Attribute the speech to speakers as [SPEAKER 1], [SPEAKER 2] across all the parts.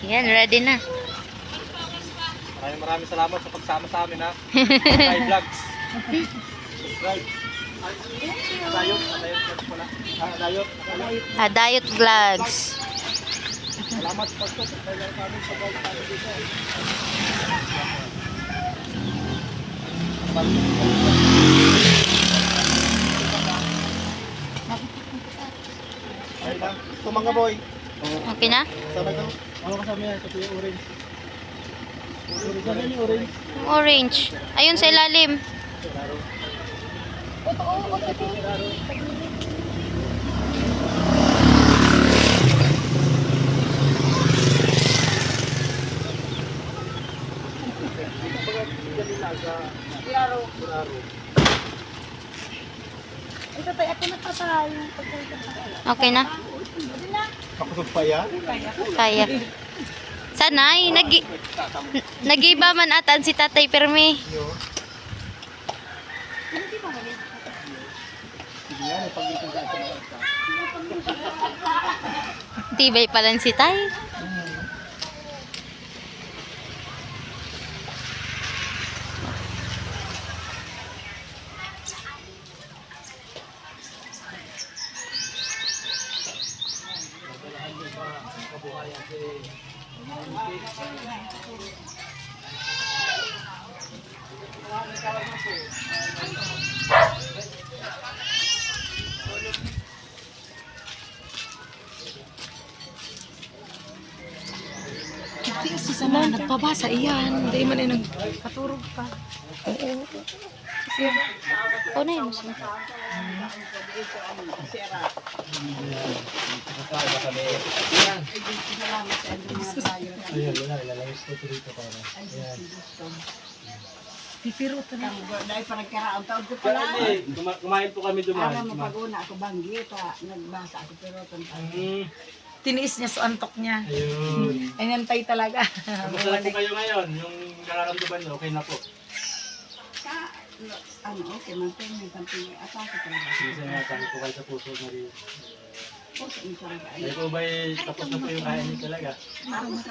[SPEAKER 1] Yan, ready na.
[SPEAKER 2] Maraming salamat sa pagsama sa amin, ha. Kay Vlogs. Subscribe. Dayot pala. Dayot.
[SPEAKER 1] Dayot Vlogs.
[SPEAKER 2] Salamat sa pagsama sa amin sa vlog namin dito. Ayun lang. Ito mga boy.
[SPEAKER 1] Okay na?
[SPEAKER 2] Sama ito. Ano kasama yan? Ito yung orange. Orange. Yung orange.
[SPEAKER 1] Orange. Ayun sa ilalim.
[SPEAKER 3] Ito tayo, ako nagtatay.
[SPEAKER 1] Okay na?
[SPEAKER 2] Pakusog pa yan?
[SPEAKER 1] Kaya. Sanay, nag-iba man atan si Tatay Permi. Tibay pa lang si Tay.
[SPEAKER 3] Si sana nagpabasa iyan. Hindi man ay nagpaturog ka.
[SPEAKER 1] Oo. Na yun.
[SPEAKER 2] Ayan, wala. Ilalagay ito dito para. Ayan.
[SPEAKER 3] Pipiro ito na.
[SPEAKER 4] Dahil pa nagkaraang taon ko pala.
[SPEAKER 2] Kumain po kami dumaan.
[SPEAKER 4] Alam mo, pag-una ako banggi, nagbasa ako pero tantang.
[SPEAKER 3] Tiniis niya sa antok niya.
[SPEAKER 2] Ayun.
[SPEAKER 3] Ay nantay talaga.
[SPEAKER 2] Kamusta na po kayo ngayon? Yung nararamdaman niyo, okay na po?
[SPEAKER 4] Okay, mantay mo yung tamping atake talaga.
[SPEAKER 2] Minsan nga tayo po kayo sa puso na rin.
[SPEAKER 4] Puso mo talaga.
[SPEAKER 2] Ay po ba'y tapos na po yung kain niyo talaga?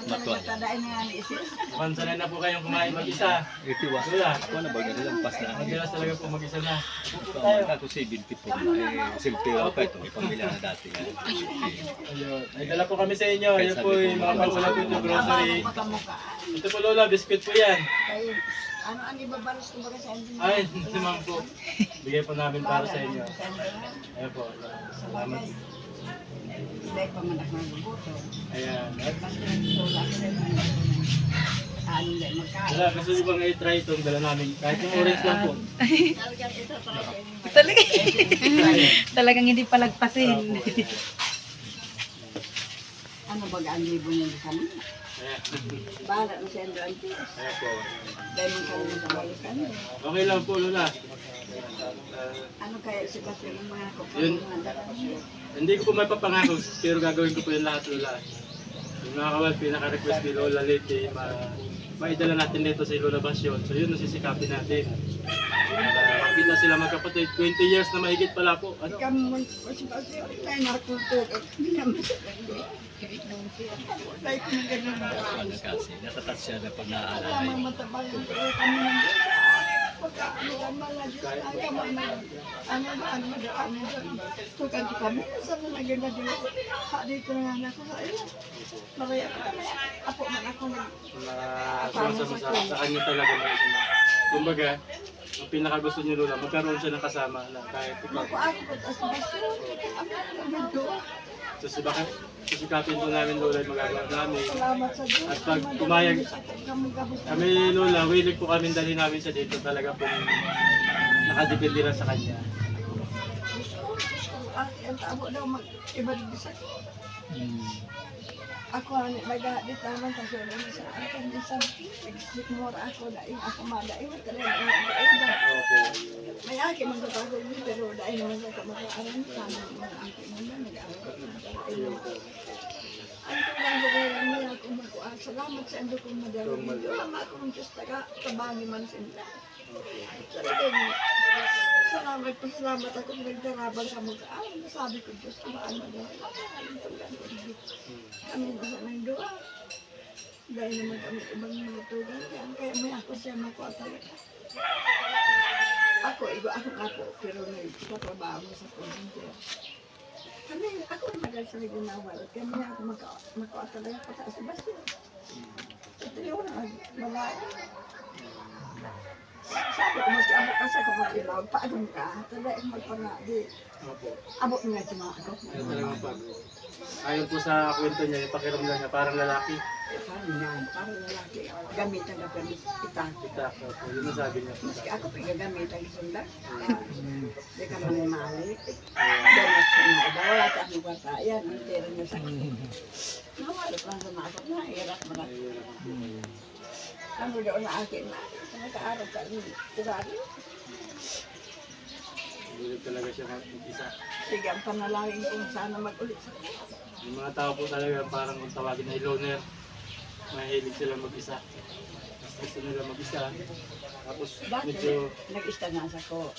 [SPEAKER 4] Matadain nga ni isip.
[SPEAKER 2] Mukhang sanay na po kayong kumain mag-isa.
[SPEAKER 5] Itiwa.
[SPEAKER 2] Wala.
[SPEAKER 5] Ako na ba lampas na.
[SPEAKER 2] Madalas talaga po mag-isa na.
[SPEAKER 5] Tama ako si 74 na silpi ako pa ito. May pamilya na dati.
[SPEAKER 2] Ayun. Ay dala po kami sa inyo. Ayun po yung mga pansalat po yung grocery.
[SPEAKER 4] Makamuka.
[SPEAKER 2] Ito po Lola, biscuit po yan.
[SPEAKER 4] Kaya, ano ang ibabalos ko ba sa inyo?
[SPEAKER 2] Ay, naman po. Bigay po namin para sa inyo. Ayun po. Salamat.
[SPEAKER 4] Dahil pa man ako nagbuto.
[SPEAKER 2] Ayan.
[SPEAKER 4] Basta nagtulak ko rin. Ano din, magkain.
[SPEAKER 2] Wala, gusto nyo bang i-try itong dala namin? Kahit yung orange lang po.
[SPEAKER 4] Talagang ito talaga yung
[SPEAKER 3] Talaga. Talagang hindi palagpasin.
[SPEAKER 4] ano ba ang libo niya sa kanila?
[SPEAKER 2] Ayan.
[SPEAKER 4] Bahala na siya doon.
[SPEAKER 2] Ayan po.
[SPEAKER 4] Dahil mo kami sa balikan.
[SPEAKER 2] Okay lang po, Lola.
[SPEAKER 4] Ano kaya si Basil ng mga
[SPEAKER 2] Yun.
[SPEAKER 4] kapatid?
[SPEAKER 2] Hindi ko po may papangako, pero gagawin ko po yung lahat, Lola. Yung mga kawal, pinaka-request ni Lola lately, maidala natin dito si Lola Basyon. So yun, nasisikapin natin. Kapit na sila magkapatid. 20 years na mahigit pala po. Ano?
[SPEAKER 4] Ikaw mo, si Basil, tayo nakultog. Hindi naman siya ganyan. Tayo ko na ganyan.
[SPEAKER 5] Kasi natatat siya na pag naaalala
[SPEAKER 4] Tama
[SPEAKER 5] yun.
[SPEAKER 4] matabang yung kami ng pagkaano ka malagi sa kama na ano tukan ko kami saan na ganda dito dito na nga ako sa iyo maraya ko kami apo man ako
[SPEAKER 2] Sa kanya talaga mga sila. Kumbaga, ang pinakagusto niyo Lola, magkaroon siya ng kasama na kahit ikaw.
[SPEAKER 4] ako ko as basta ako nagdo
[SPEAKER 2] So sisikapin po namin Lola yung magagawa namin.
[SPEAKER 4] salamat sa Diyos
[SPEAKER 2] At pag pumayag,
[SPEAKER 4] kami gabos
[SPEAKER 2] kami Lola, willing po kami dali namin siya dito talaga po nakadepende lang sa kanya.
[SPEAKER 4] ang tabo daw mag ibalik sa ako ani magadit naman kasi sa akin minsan exit more ako dahil ako madaing talaga
[SPEAKER 2] Okay.
[SPEAKER 4] may aki man sa bago pero dahil naman sa kamag-aral sana mga aki naman nag-aaral ang tulang lugar mo ako magkuha salamat sa ando kong madalo salamat akong Diyos taga kabangi man sila Talagang, salamat ako nagdarabang sa mag-aaral. Sabi ko, Diyos, kumaan mo daw. Kami na sa nang doa. Dahil naman kami ibang mga tugan yan. Kaya may ako siya makuha talaga. Ako, iba ako ako, pero nagtatrabaho sa consumer. Kami, ako naman sa ginawal. Kaya may ako makuha talaga pataas sa basyo. Ito yung malaya. Sabi ko, mas abot kasi ako mag-ilaw, paano ka? Talagang magpangadi.
[SPEAKER 2] Opo.
[SPEAKER 4] Abot nga si mga ako.
[SPEAKER 2] Ayun talagang pag. Ayon po sa kwento niya, yung pakiramdam niya parang lalaki.
[SPEAKER 4] Parang yan, parang lalaki. Gamitan na pero itak.
[SPEAKER 2] Itak, opo. Yun ang sabi niya po.
[SPEAKER 4] Maski ako pinagamitan ng sundak. Hindi ka man mali. Danas ko na iba, wala ka akong kwarta. Yan, ang tira niya sa akin. Nawalot lang sa mga ako, nahirap mo na. Ano daw na akin na, nag-aaral ka rin. Kurari.
[SPEAKER 2] Bulit talaga siya mag-isa.
[SPEAKER 4] Sige, ang panalangin kung sana mag-ulit sa
[SPEAKER 2] Yung mga tao po talaga parang kung tawagin ay loner. Mahilig sila mag-isa. Mas gusto nila mag-isa. Tapos
[SPEAKER 4] Dati,
[SPEAKER 2] medyo
[SPEAKER 4] nag-istanasa ko.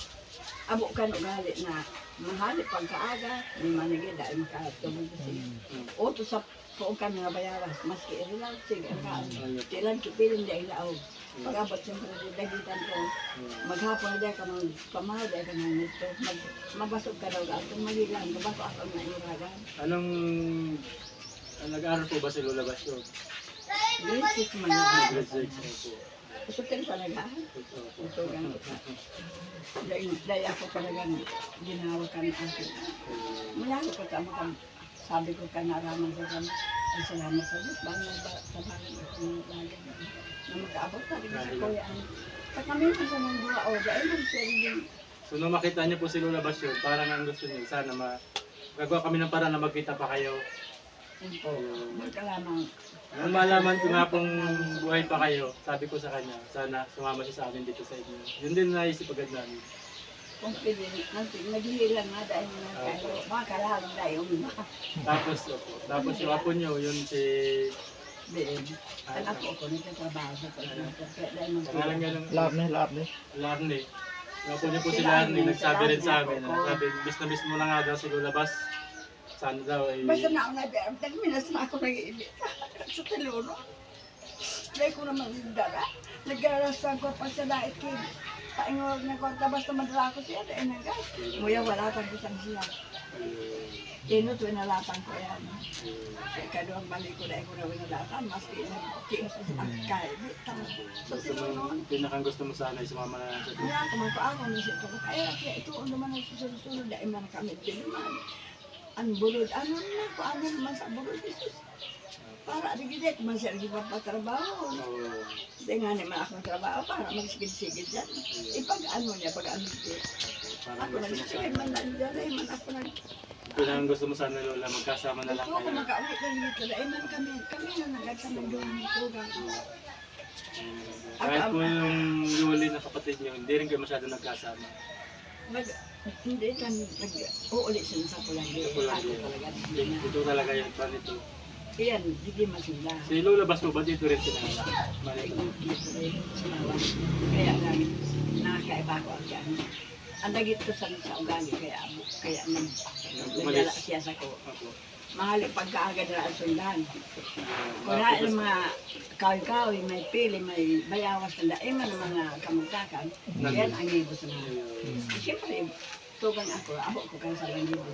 [SPEAKER 4] Abo ka no gali na mahali pagkaaga, ni manigid dahil makatulog kasi. O to sa kung kami nga bayawas, maski ilaw, sige, ang tilan kipilin dahil ilaw. Pag-abot siyempre, dagitan ko, maghapon dahil ka mga pamahal dahil ka mga nito, mabasog ka daw ka, kung magilan, mabasog ako na iragan.
[SPEAKER 2] anong nag-aaral po ba si Lola Basyo?
[SPEAKER 4] Grade 6 man na.
[SPEAKER 2] Grade 6 po.
[SPEAKER 4] Sutin talaga. Ito gan. Dahil ako talagang ginawa ka ng akin. Mula ko pa tama sabi ko ka naraman ko kami. Ay salamat sa Diyos. Bangin ba tabangan ako ng lagi na mag-aabot talaga sa kuya. Pag kami ito sa mga dua o dahil mo siya rin.
[SPEAKER 2] So nung makita niyo po si Lola Basyo, parang ang gusto niyo, sana gagawa kami ng paraan na magkita pa kayo.
[SPEAKER 4] Magkalamang.
[SPEAKER 2] Nung malaman ko nga pong buhay pa kayo, sabi ko sa kanya, sana sumama siya sa amin dito sa inyo. Yun din naisip agad namin.
[SPEAKER 4] Kung pwede, naghihilang nga dahil nga kayo. Makakalang dahil umimak.
[SPEAKER 2] Tapos yung apo niyo, yun si...
[SPEAKER 4] Ben, anak ko ako nagtatrabaho sa pag-ibig. Kaya dahil
[SPEAKER 2] Pangalan niya ng...
[SPEAKER 3] Larne.
[SPEAKER 2] Larne. Yung apo niyo po si Larne, nagsabi rin sa amin. Sabi, bis na bis mo na nga daw si Lola Bas. Sana daw ay...
[SPEAKER 4] Basta na ako nag-aarap, dahil minas na ako nag-iibig sa telono. Dahil ko naman dala. Nag-aarasan ko pa sa dait ko. Paingor na ko, basta madala ko siya, dahil nag-aarap. Nguya, wala kang kusang siya. Ino, tuwi nalatan ko yan. Kaduang balik ko dahil ko na winalatan, maski nag-kios sa kahit. Sa telono.
[SPEAKER 2] Pinakang gusto mo sana ay sumama na lang sa dito.
[SPEAKER 4] Kaya ako magpaako na siya ko. Kaya ito naman ang susunod dahil man kami tiniman. Ang bulod, ano na ko, ano naman sa bulod, Jesus. Para digidek, man siya naging papatrabaho. Hindi nga naman akong trabaho para magsigid-sigid dyan. Ipag-ano niya, pag-ano niya.
[SPEAKER 2] Parang
[SPEAKER 4] Ako
[SPEAKER 2] gusto mo
[SPEAKER 4] nagsigid
[SPEAKER 2] sana.
[SPEAKER 4] man lang dyan, ay man ako nag...
[SPEAKER 2] Pinakang gusto mo sana Lola, magkasama na lang
[SPEAKER 4] Gusto ko
[SPEAKER 2] kayo.
[SPEAKER 4] makaulit lang dito, dahil man kami na nagagsama doon ng tugang.
[SPEAKER 2] Kahit po yung Yuli na kapatid niyo, hindi rin kayo masyado nagkasama.
[SPEAKER 4] Hindi kan uulit sila sa Pulandia.
[SPEAKER 2] Sa Pulandia.
[SPEAKER 4] Ako talaga.
[SPEAKER 2] Ito talaga yung pan ito.
[SPEAKER 4] Iyan, hindi masila.
[SPEAKER 2] Si Lola Bas po ba dito rin pinanganak?
[SPEAKER 4] Ay,
[SPEAKER 2] Manito.
[SPEAKER 4] dito rin sumawa. Kaya lang, nakakaiba ko ang dyan. Ang dagit ko sa ugali, kaya nagdala siya sa ko.
[SPEAKER 2] Ako.
[SPEAKER 4] Mahali pagkaagad na ang sundan. Kung yung mga kawi-kawi, may pili, may bayawas na daiman ng mga kamagtakan, yan ang ibos na. Siyempre, tugang ako ko kayo sa langgit mo.